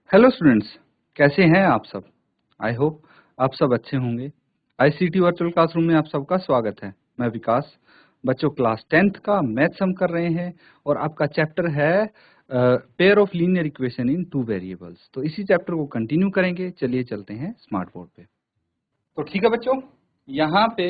Hello students, कैसे हैं आप सब। आई होप आप सब अच्छे होंगे। आईसीटी वर्चुअल क्लासरूम में आप सबका स्वागत है। मैं विकास। बच्चों, क्लास 10th का मैथ्स हम कर रहे हैं और आपका चैप्टर है pair of linear equation in two variables. तो इसी चैप्टर को कंटिन्यू करेंगे। चलिए चलते हैं स्मार्ट बोर्ड पे। तो ठीक है बच्चों, यहाँ पे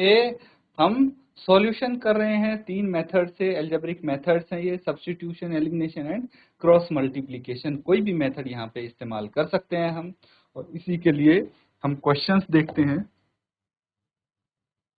हम सॉल्यूशन कर रहे हैं तीन मेथड से। एल्जेब्रिक मेथड्स हैं ये, substitution, elimination and cross multiplication. कोई भी मेथड यहाँ पे इस्तेमाल कर सकते हैं हम, और इसी के लिए हम क्वेश्चंस देखते हैं।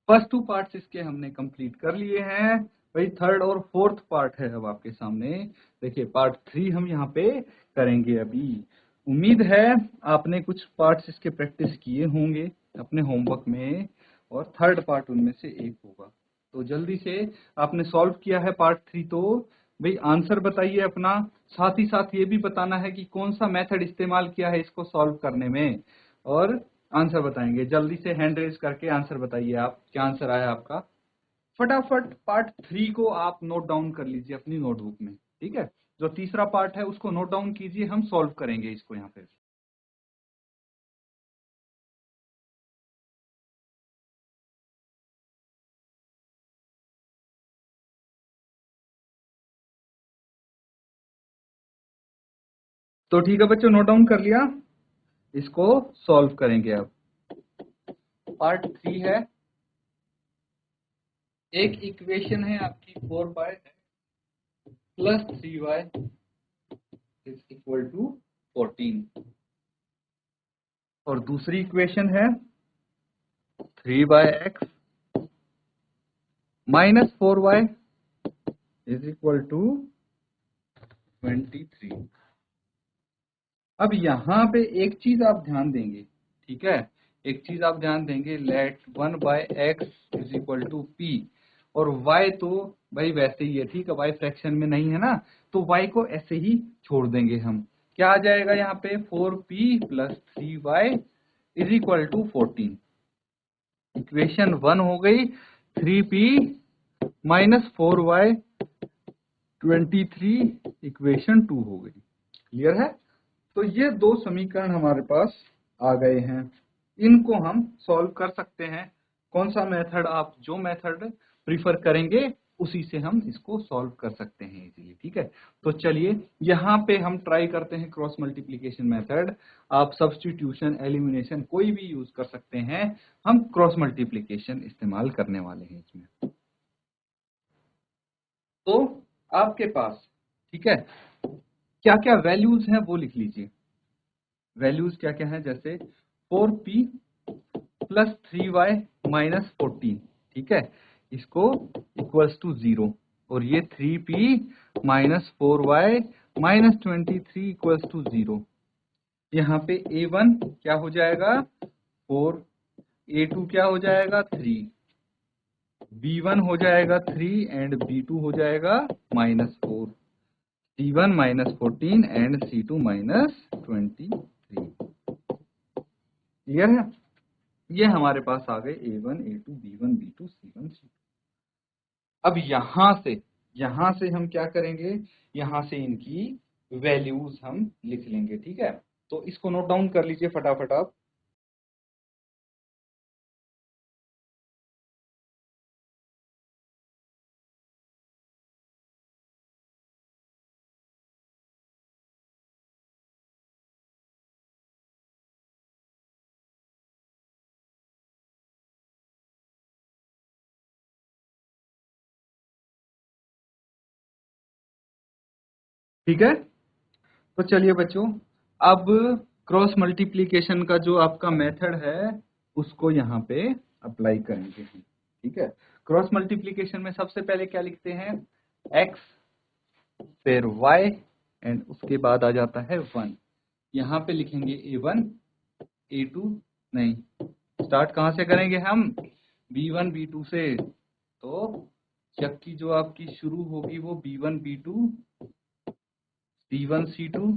फर्स्ट टू पार्ट्स इसके हमने कंप्लीट कर लिए हैं। भाई थर्ड और फोर्थ पार्ट है अब आपके सामने। देखिए पार्ट 3 हम यहाँ पे करेंगे अभी। उम्मीद है आपने कुछ पार्ट्स इसके प्रैक्टिस किए होंगे अपने होमवर्क में, और थर्ड पार्ट उनमें से एक होगा। तो जल्दी से आपने सॉल्व किया है पार्ट 3, तो भाई आंसर बताइए अपना। साथ ही साथ ये भी बताना है कि कौन सा मेथड इस्तेमाल किया है इसको सॉल्व करने में, और आंसर बताएंगे। जल्दी से हैंड रेज करके आंसर बताइए आप, क्या आंसर आया आपका। फटाफट पार्ट 3 को आप नोट डाउन कर लीजिए अपनी नोटबुक में, ठीक है। जो तीसरा पार्ट है उसको नोट डाउन कीजिए, हम सॉल्व करेंगे इसको यहाँ पे। तो ठीक है बच्चों, नोट डाउन कर लिया। इसको सॉल्व करेंगे अब। पार्ट 3 है। एक इक्वेशन है आपकी 4y plus 3y is equal to 14, और दूसरी इक्वेशन है 3x minus 4y is equal to 23। अब यहाँ पे एक चीज आप ध्यान देंगे, ठीक है। एक चीज आप ध्यान देंगे, let 1/x is equal to p, और y तो भाई वैसे ही है, ठीक है। y फ्रैक्शन में नहीं है ना, तो y को ऐसे ही छोड़ देंगे हम। क्या आ जाएगा यहाँ पे, 4p plus 3y is equal to 14। Equation 1 हो गई, 3p माइनस 4y 23 इक्वेशन 2 हो गई। क्लियर है। तो ये दो समीकरण हमारे पास आ गए हैं। इनको हम सॉल्व कर सकते हैं। कौन सा मेथड, आप जो मेथड प्रीफर करेंगे उसी से हम इसको सॉल्व कर सकते हैं इजीली, ठीक है। तो चलिए यहाँ पे हम ट्राई करते हैं क्रॉस मल्टीप्लिकेशन मेथड। आप सब्स्टिट्यूशन, एलिमिनेशन कोई भी यूज कर सकते हैं, हम क्रॉस मल्टीप्लिकेशन इस्तेमाल करने वाले हैं इसमें। तो आपके पास, ठीक है, क्या क्या वैल्यूज हैं वो लिख लीजिए। वैल्यूज क्या क्या है, जैसे 4p प्लस 3y माइनस 14, ठीक है, इसको इक्वल्स टू 0, और ये 3p minus 4y minus 23 equals to 0। यहाँ पे a1 क्या हो जाएगा 4, a2 क्या हो जाएगा 3, b1 हो जाएगा 3 एंड b2 हो जाएगा minus 4, c1 minus 14 and c2 minus 23। Clear है। ये हमारे पास आ गए a1, a2, b1, b2, c1, c2। अब यहां से हम क्या करेंगे, यहां से इनकी वैल्यूज हम लिख लेंगे, ठीक है। तो इसको नोट डाउन कर लीजिए फटाफट आप। ठीक है। तो चलिए बच्चों, अब क्रॉस मल्टीप्लिकेशन का जो आपका मेथड है उसको यहाँ पे अप्लाई करेंगे हम, ठीक है। क्रॉस मल्टीप्लिकेशन में सबसे पहले क्या लिखते हैं, x फिर y एंड उसके बाद आ जाता है 1। यहाँ पे लिखेंगे a1, a2, नहीं, स्टार्ट कहाँ से करेंगे हम, b1 b2 से। तो चक्की जो आपकी शुरू होगी वो b1 b2, c1 c2,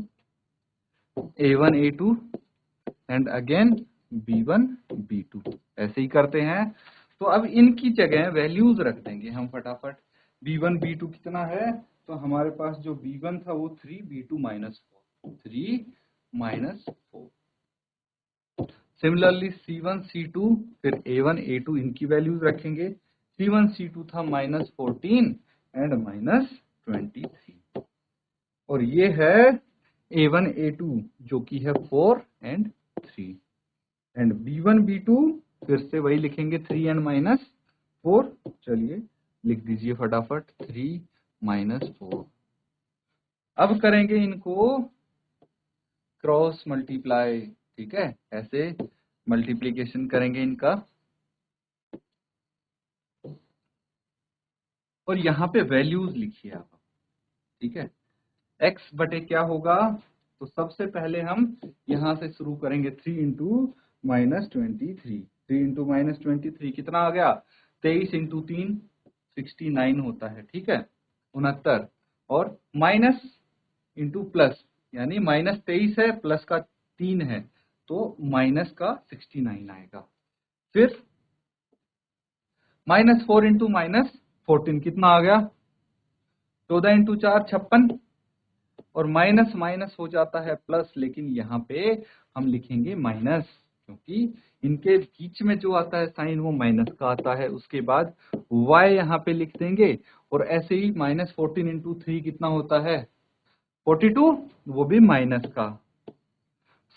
a1 a2 and again b1 b2, ऐसे ही करते हैं। तो अब इनकी जगह वैल्यूज रख देंगे हम फटाफट। b1 b2 कितना है, तो हमारे पास जो b1 था वो 3, b2 minus 4, 3 -4। Similarly C1 C2 फिर A1 A2 इनकी वैल्यूज रखेंगे। C1 C2 था -14 एंड -23 और ये है A1 A2 जो कि है 4 एंड 3 एंड B1 B2 फिर से वही लिखेंगे 3 एंड -4। चलिए लिख दीजिए फटाफट 3 -4। अब करेंगे इनको क्रॉस मल्टीप्लाई, ठीक है, ऐसे मल्टीप्लिकेशन करेंगे इनका और यहाँ पे वैल्यूज लिखिए आप, ठीक है। x बटे क्या होगा, तो सबसे पहले हम यहाँ से शुरू करेंगे 3 इंटू -23। 3 इंटू -23 कितना आ गया, 23 इंटू 3 69 होता है, ठीक है, 69 और माइनस इंटू प्लस यानी -23 है प्लस का 3 है तो माइनस का 69 आएगा। फिर -4 इंटू -14 कितना आ गया, 14 इंटू 4 56 और माइनस माइनस हो जाता है प्लस, लेकिन यहाँ पे हम लिखेंगे माइनस क्योंकि इनके बीच में जो आता है साइन वो माइनस का आता है। उसके बाद y यहाँ पे लिख देंगे और ऐसे ही -14 इंटू 3 कितना होता है 42, वो भी माइनस का।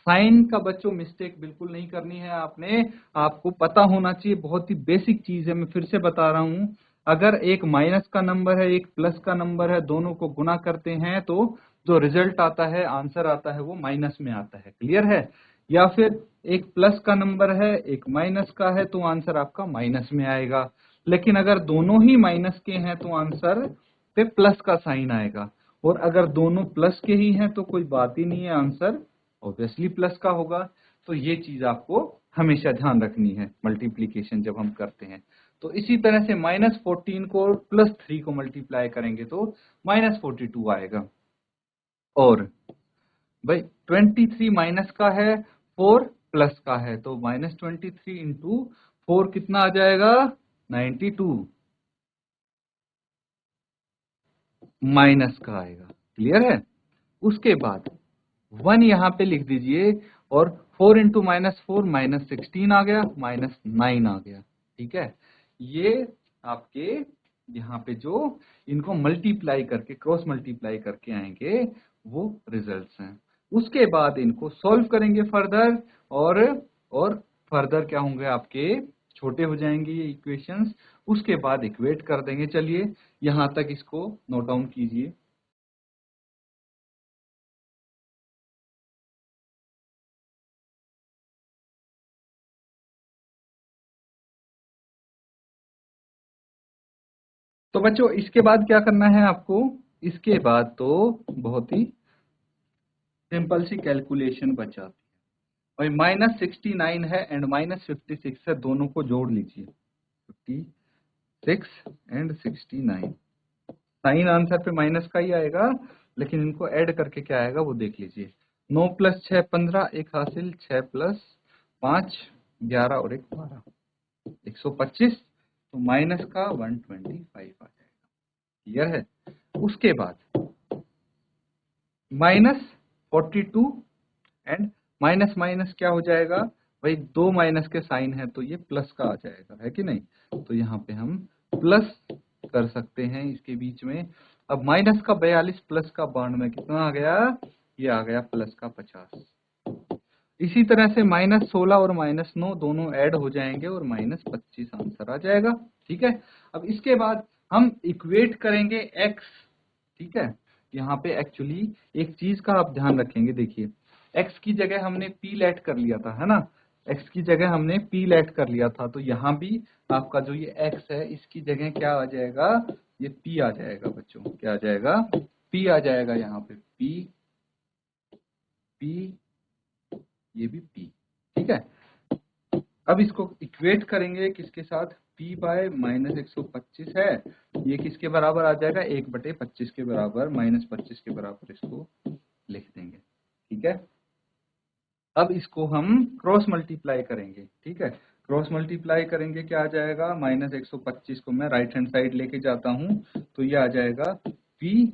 साइन का बच्चों मिस्टेक बिल्कुल नहीं करनी है आपने, आपको पता होना चाहिए, बहुत ही बेसिक चीज है। मैं फिर से बता रहा हूं, अगर एक माइनस का नंबर है एक प्लस का नंबर है, दोनों को गुना करते हैं तो जो रिजल्ट आता है, आंसर आता है, वो माइनस में आता है। क्लियर है? या फिर एक प्लस का नंबर है एक माइनस का है तो आंसर आपका माइनस में आएगा, लेकिन अगर दोनों ही माइनस के हैं तो आंसर पे प्लस का साइन आएगा, और अगर दोनों प्लस के ही हैं तो कोई बात ही नहीं है, आंसर ऑब्वियसली प्लस का होगा। तो ये चीज आपको हमेशा ध्यान रखनी है मल्टीप्लीकेशन जब हम करते हैं। तो इसी तरह से -14 को +3 को मल्टीप्लाई करेंगे तो -42 आएगा। और भाई 23 माइनस का है 4 प्लस का है तो -23 इंटू 4 कितना आ जाएगा 92 माइनस का आएगा। क्लियर है? उसके बाद 1 यहाँ पे लिख दीजिए और 4 इंटू -4 -16 आ गया, -9 आ गया, ठीक है। ये आपके यहाँ पे जो इनको मल्टीप्लाई करके क्रॉस मल्टीप्लाई करके आएंगे वो रिजल्ट्स हैं। उसके बाद इनको सॉल्व करेंगे फर्दर और फर्दर क्या होंगे आपके छोटे हो जाएंगे ये इक्वेशंस। उसके बाद इक्वेट कर देंगे। चलिए यहाँ तक इसको नोट डाउन कीजिए। तो बच्चों इसके बाद क्या करना है आपको, इसके बाद तो बहुत ही सिंपल सी कैलकुलेशन बच जाती है। और -69 है एंड -56 है, दोनों को जोड़ लीजिए 56 एंड 69। साइन आंसर पे माइनस का ही आएगा, लेकिन इनको ऐड करके क्या आएगा वो देख लीजिए। 9 + 6 15, एक हासिल, 6 + 5 11 और एक 12 125, तो माइनस का 125 आ जाएगा। क्लियर है? उसके बाद -42 एंड माइनस माइनस क्या हो जाएगा भाई, दो माइनस के साइन है तो ये प्लस का आ जाएगा, है कि नहीं? तो यहाँ पे हम प्लस कर सकते हैं इसके बीच में। अब माइनस का 42 प्लस का 92 कितना आ गया, ये आ गया प्लस का 50। इसी तरह से -16 और -9 दोनों ऐड हो जाएंगे और -25 आंसर आ जाएगा। ठीक है, अब इसके बाद हम इक्वेट करेंगे x। ठीक है, यहाँ पे एक्चुअली एक चीज का आप ध्यान रखेंगे, देखिए x की जगह हमने p लेट कर लिया था, है ना, x की जगह हमने p लेट कर लिया था, तो यहाँ भी आपका जो ये x है इसकी जगह क्या आ जाएगा, ये p आ जाएगा बच्चों। क्या आ जाएगा? p आ जाएगा। यहाँ पे p ये भी p। ठीक है, अब इसको इक्वेट करेंगे किसके साथ, p बाय -125 है, ये किसके बराबर आ जाएगा, 1/25 के बराबर, -25 के बराबर इसको लिख देंगे। ठीक है, अब इसको हम क्रॉस मल्टीप्लाई करेंगे। ठीक है, क्रॉस मल्टीप्लाई करेंगे, क्या आ जाएगा, -125 को मैं राइट हैंड साइड लेके जाता हूं तो ये आ जाएगा p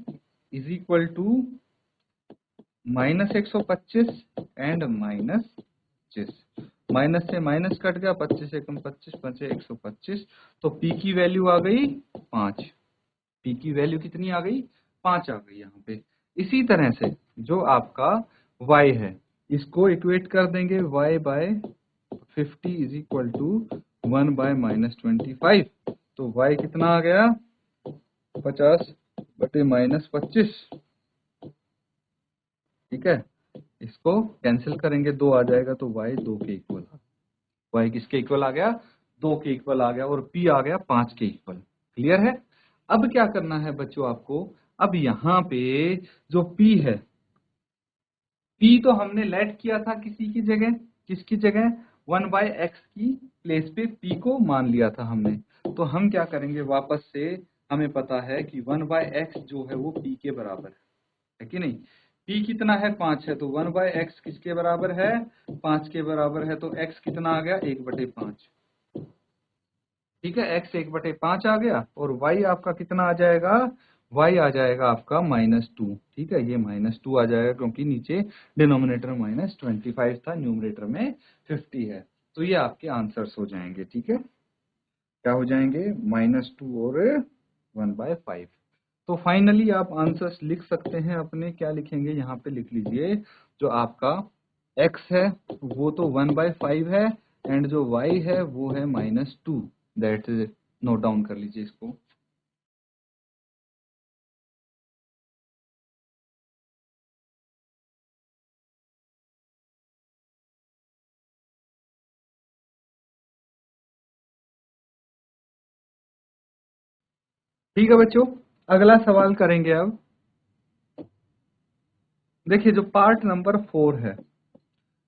= -125 एंड -25, माइनस से माइनस कट गया, 25 एकम 25, 5 125, तो पी की वैल्यू आ गई 5। पी की वैल्यू कितनी आ गई? 5 आ गई यहाँ पे। इसी तरह से जो आपका y है, इसको इक्वेट कर देंगे y by 50 is equal to 1 by -25। तो y कितना आ गया? 50 बटे -25। ठीक है, इसको कैंसिल करेंगे, 2 आ जाएगा, तो y 2 के इक्वल। y किसके इक्वल आ गया? 2 के इक्वल आ गया, और p आ गया 5 के इक्वल। क्लियर है? अब क्या करना है बच्चों आपको? अब यहाँ पे जो p है, p तो हमने लेट किया था किसी की जगह, किसकी जगह? 1 बाय एक्स की प्लेस पे p को मान लिया था हमने। तो हम क्या करेंगे, वापस से हमें पता है कि 1 बाय एक्स जो है वो p के बराबर है कि नहीं? p कितना है? 5 है, तो 1 बाय एक्स किसके बराबर है? 5 के बराबर है, तो x कितना आ गया? 1/5। ठीक है, x 1/5 आ गया, और y आपका कितना आ जाएगा? y आ जाएगा आपका -2। ठीक है, ये -2 आ जाएगा, क्योंकि नीचे डिनोमिनेटर -25 था, न्यूमरेटर में 50 है। तो ये आपके आंसर्स हो जाएंगे। ठीक है, क्या हो जाएंगे? -2 और 1/5। तो फाइनली आप आंसर्स लिख सकते हैं अपने। क्या लिखेंगे? यहाँ पे लिख लीजिए, जो आपका x है वो तो 1/5 है, एंड जो y है वो है -2। दैट नोट डाउन कर लीजिए इसको। ठीक है बच्चों, अगला सवाल करेंगे अब। देखिए, जो पार्ट नंबर 4 है,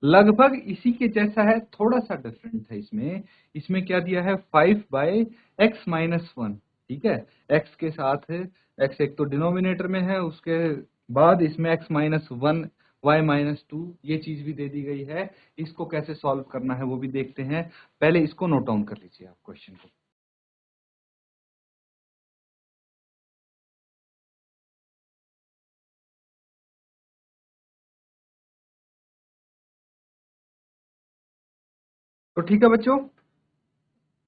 लगभग इसी के जैसा है, थोड़ा सा डिफरेंट है इसमें। इसमें क्या दिया है? 5/x-1। ठीक है, x के साथ है, x एक तो डिनोमिनेटर में है, उसके बाद इसमें x-1, y-2 ये चीज भी दे दी गई है। इसको कैसे सॉल्व करना है वो भी देखते हैं। पहले इसको नोट डाउन कर लीजिए आप क्वेश्चन को। तो ठीक है बच्चों,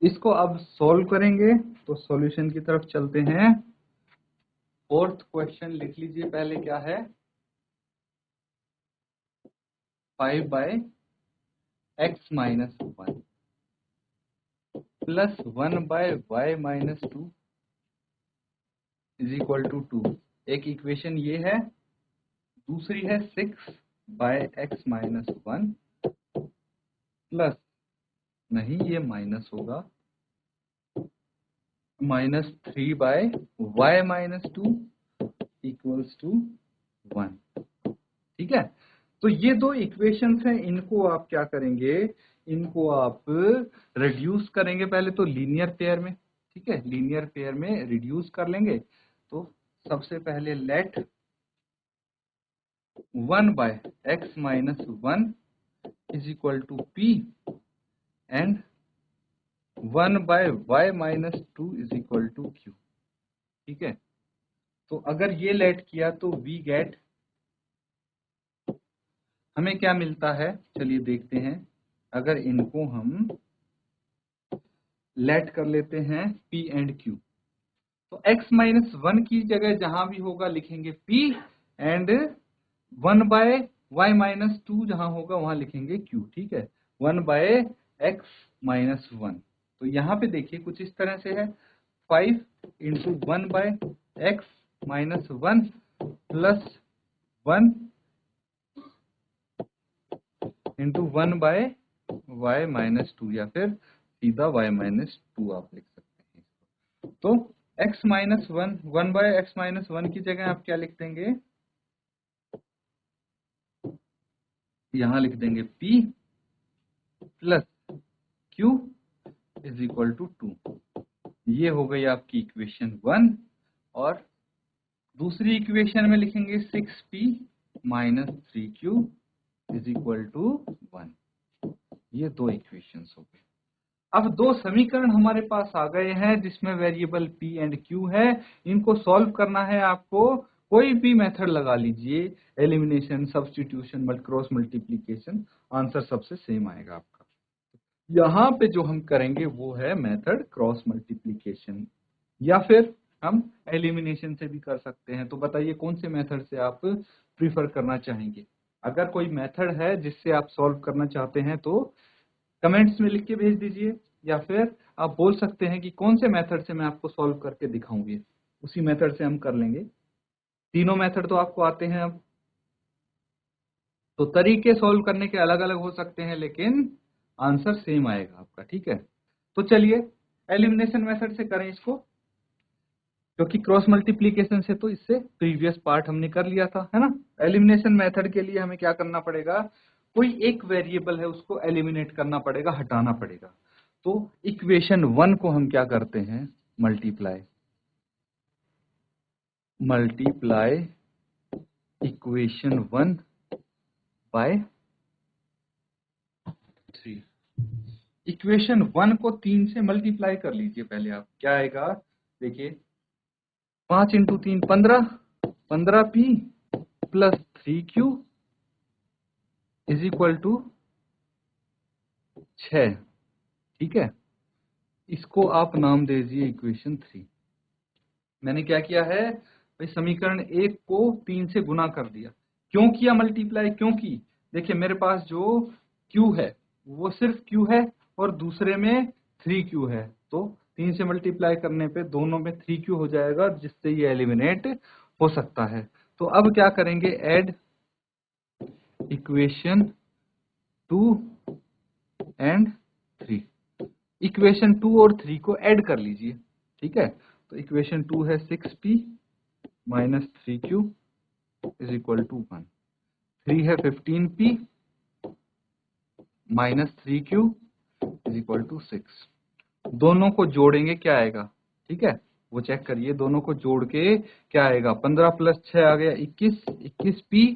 इसको अब सॉल्व करेंगे, तो सॉल्यूशन की तरफ चलते हैं। फोर्थ क्वेश्चन लिख लीजिए पहले। क्या है? 5/x-1 plus 1/y-2 is equal to 2। एक इक्वेशन ये है, दूसरी है 6/x-1 प्लस, नहीं ये माइनस होगा, -3/y-2 इक्वल्स टू 1। ठीक है, तो ये दो इक्वेशंस हैं, इनको आप क्या करेंगे? इनको आप रिड्यूस करेंगे पहले तो लीनियर पेयर में। ठीक है, लीनियर पेयर में रिड्यूस कर लेंगे। तो सबसे पहले let 1/x-1 is equal to p and 1/y-2 is equal to q। ठीक है, तो अगर ये लेट किया तो वी गेट, हमें क्या मिलता है? चलिए देखते हैं। अगर इनको हम लेट कर लेते हैं p एंड q, तो x-1 की जगह जहां भी होगा लिखेंगे p, एंड 1/y-2 जहां होगा वहां लिखेंगे q। ठीक है, 1/x-1। तो यहाँ पे देखिए कुछ इस तरह से है, 5 into 1/x-1 plus 1 into 1/y-2, या फिर सीधा y-2 आप लिख सकते हैं। तो x-1, 1/x-1 की जगह आप क्या लिख देंगे? यहां लिख देंगे p plus q is equal to 2। ये हो गई आपकी इक्वेशन 1। और दूसरी इक्वेशन में लिखेंगे 6p minus 3q is equal to 1। ये दो इक्वेशंस हो गए। अब दो समीकरण हमारे पास आ गए हैं जिसमें वेरिएबल p एंड q है। इनको सॉल्व करना है आपको कोई भी मेथड लगा लीजिए, elimination, substitution, cross multiplication, answer सबसे सेम आएगा आपका। यहाँ पे जो हम करेंगे वो है मेथड क्रॉस मल्टीप्लीकेशन, या फिर हम एलिमिनेशन से भी कर सकते हैं। तो बताइए कौन से मेथड से आप प्रीफर करना चाहेंगे? अगर कोई मेथड है जिससे आप सॉल्व करना चाहते हैं तो कमेंट्स में लिख के भेज दीजिए, या फिर आप बोल सकते हैं कि कौन से मेथड से मैं आपको सॉल्व करके दिखाऊंगी, उसी मेथड से हम कर लेंगे। तीनों मेथड तो आपको आते हैं अब, तो तरीके सॉल्व करने के अलग अलग हो सकते हैं लेकिन आंसर सेम आएगा आपका, ठीक है। तो चलिए एलिमिनेशन मेथड से करें इसको, क्योंकि क्रॉस मल्टीप्लीकेशन से तो इससे प्रीवियस पार्ट हमने कर लिया था, है ना। एलिमिनेशन मेथड के लिए हमें क्या करना पड़ेगा, कोई एक वेरिएबल है उसको एलिमिनेट करना पड़ेगा, हटाना पड़ेगा। तो इक्वेशन 1 को हम क्या करते हैं, मल्टीप्लाई इक्वेशन 1 बाय 3। इक्वेशन 1 को 3 से मल्टीप्लाई कर लीजिए पहले आप, क्या आएगा देखिए, 5 into 3 15, 15p plus 3q is equal to 6, ठीक है। इसको आप नाम दे दीजिए इक्वेशन 3। मैंने क्या किया है भाई, समीकरण 1 को 3 से गुना कर दिया। क्यों किया मल्टीप्लाई, क्योंकि देखिए मेरे पास जो q है वो सिर्फ q है और दूसरे में 3q है, तो 3 से मल्टीप्लाई करने पे दोनों में 3q हो जाएगा, जिससे ये एलिमिनेट हो सकता है। तो अब क्या करेंगे, ऐड इक्वेशन 2 एंड 3। इक्वेशन 2 और 3 को ऐड कर लीजिए, ठीक है। तो इक्वेशन 2 है 6p minus 3q is equal to 1, 3 है 15p minus 3q is equal to 6। दोनों को जोड़ेंगे क्या आएगा, ठीक है, वो चेक करिए। दोनों को जोड़ के क्या आएगा, 15 प्लस 6 आ गया 21, 21p,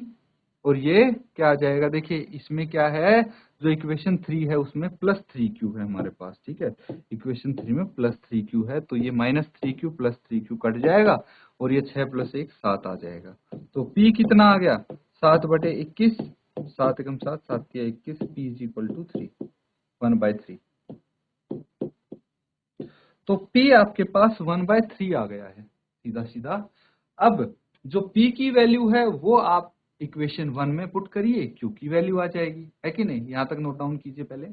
और ये क्या आ जाएगा, देखिए इसमें क्या है, जो इक्वेशन 3 है उसमें प्लस 3q है हमारे पास, ठीक है। इक्वेशन 3 में प्लस 3q है, तो ये minus 3q plus 3q cut जाएगा, और ये 6 प्लस 1 7 आ जाएगा। तो p कितना आ गया, 7/21, 7 एकम 7, 7 किया 21, p इज इक्वल टू 3, 1/3। तो p आपके पास 1/3 आ गया है, सीधा सीधा। अब जो p की वैल्यू है वो आप इक्वेशन 1 में पुट करिए, q की वैल्यू आ जाएगी, है कि नहीं। यहां तक नोट डाउन कीजिए पहले।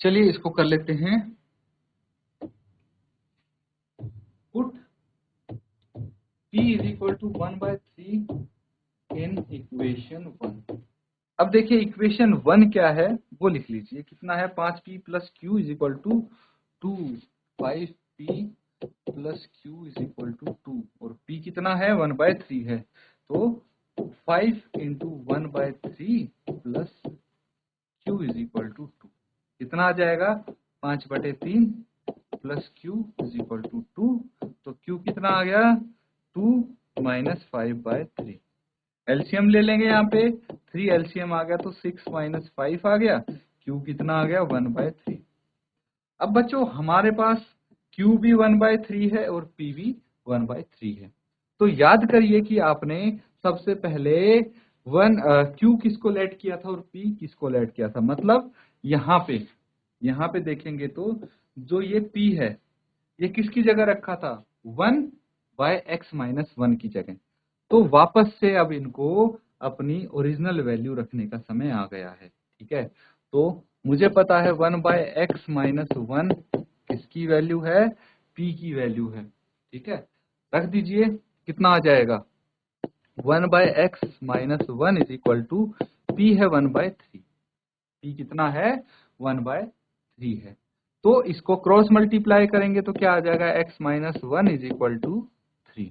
चलिए इसको कर लेते हैं, put p is equal to 1/3 in equation 1। अब देखिए इक्वेशन 1 क्या है वो लिख लीजिए, कितना है, 5p plus q is equal to 2, 5p plus q is equal to 2, और p कितना है, 1/3 है, तो 5 into 1/3 plus q is equal to 2, कितना आ जाएगा, 5/3 plus q is equal to 2, तो क्यू कितना आ गया, 2 माइनस 5/3। एलसीएम ले लेंगे यहाँ पे, 3 एलसीएम आ गया तो 6 माइनस 5 आ गया, क्यू कितना आ गया, 1/3। अब बच्चों हमारे पास Q भी 1/3 है और P भी 1/3 है, तो याद करिए कि आपने सबसे पहले Q किसको लेट किया था और P किसको लेट किया था। मतलब यहाँ पे देखेंगे तो जो ये P है ये किसकी जगह रखा था, 1/x-1 की जगह। तो वापस से अब इनको अपनी ओरिजिनल वैल्यू रखने का समय आ गया है, ठीक है। तो मुझे पता है 1/x-1 किसकी वैल्यू है, p की वैल्यू है, ठीक है। रख दीजिए, कितना आ जाएगा, 1/x-1 is equal to p है 1/3, p कितना है, 1/3 है। तो इसको क्रॉस मल्टीप्लाई करेंगे तो क्या आ जाएगा, x-1 इज इक्वल टू 3,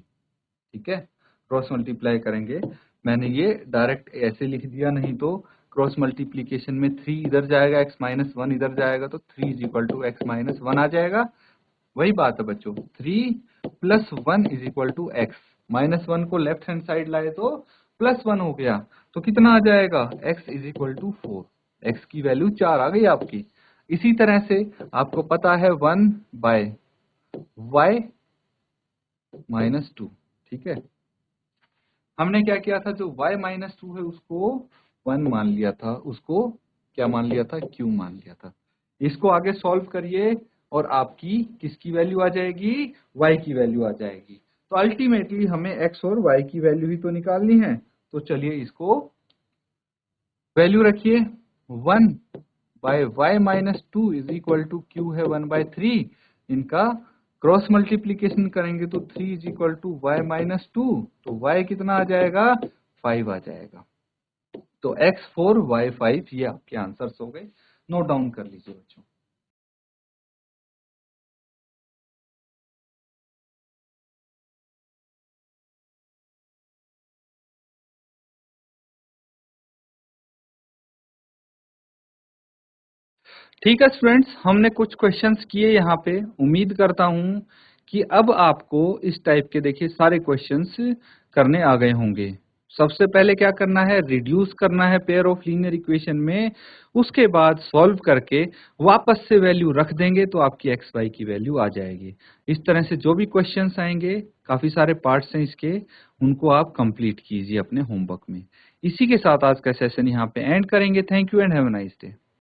ठीक है। क्रॉस मल्टीप्लाई करेंगे, मैंने ये डायरेक्ट ऐसे लिख दिया, नहीं तो क्रॉस मल्टीप्लीकेशन में 3 इधर जाएगा, x-1 इधर जाएगा, तो 3 इज इक्वल टू x-1 आ जाएगा। वही बात है बच्चों, 3 plus 1 is equal to x, -1 को लेफ्ट हैंड साइड लाए तो +1 हो गया तो कितना आ जाएगा, x is equal to 4, x की वैल्यू 4 आ गई आपकी। इसी तरह से आपको पता है 1 बाय y -2, ठीक है। हमने क्या किया था, जो y -2 है उसको 1 मान लिया था, उसको क्या मान लिया था, q मान लिया था। इसको आगे सॉल्व करिए और आपकी किसकी वैल्यू आ जाएगी, y की वैल्यू आ जाएगी। तो अल्टीमेटली हमें x और y की वैल्यू ही तो निकालनी है। तो चलिए इसको वैल्यू रखिए, 1 by y -2 is equal to q है 1/3। इनका क्रॉस मल्टीप्लीकेशन करेंगे तो 3 इज इक्वल टू y -2, तो y कितना आ जाएगा, 5 आ जाएगा। तो x 4 y 5 ये आपके आंसर्स हो गए। नोट डाउन कर लीजिए बच्चों। ठीक है स्टूडेंट्स, हमने कुछ क्वेश्चंस किए यहाँ पे। उम्मीद करता हूँ कि अब आपको इस टाइप के देखिए सारे क्वेश्चंस करने आ गए होंगे। सबसे पहले क्या करना है, रिड्यूस करना है पेयर ऑफ लीनियर इक्वेशन में, उसके बाद सॉल्व करके वापस से वैल्यू रख देंगे तो आपकी एक्स वाई की वैल्यू आ जाएगी। इस तरह से जो भी क्वेश्चंस आएंगे, काफी सारे पार्ट्स हैं इसके, उनको आप कंप्लीट कीजिए अपने होमवर्क में। इसी के साथ आज का सेशन यहाँ पे एंड करेंगे। Thank you and have a nice day.